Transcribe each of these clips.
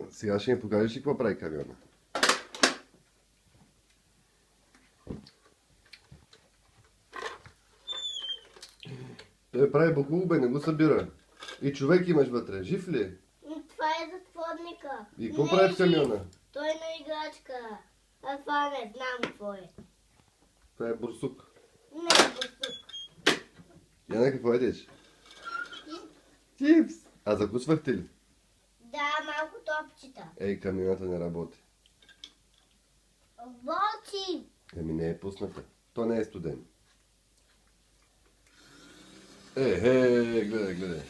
Сега ще ми покажеш ли какво прави камиона? Той прави бакул, бе, не го събира. И човек имаш вътре. Жив ли? Това е затворника. И какво прави в камиона? Той е на играчка. А това не знам какво е. Това е бурсук. Не е бурсук. Яна, какво едеш? Чипс! А закусвахте ли? Да, малко топчета. Ей, камионата не работи. Волчи! Еми не е пусната. То не е студен. Гледай, гледай.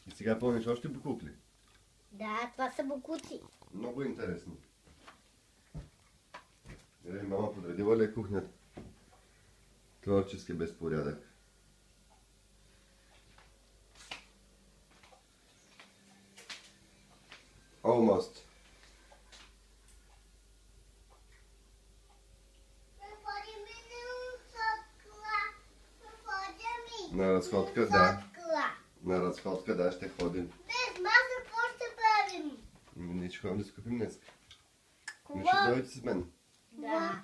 И сега помниш още букукли? Да, това са букуци. Много интересно. Гледай, мама подредила ли е кухнята? Творчески безпорядък. Almost. На разходка, да. На разходка, да, ще ходим. Без маса какво ще правим? Ние ще ходим да си купим днес. Кога? Не ще дойдете с мен. Да.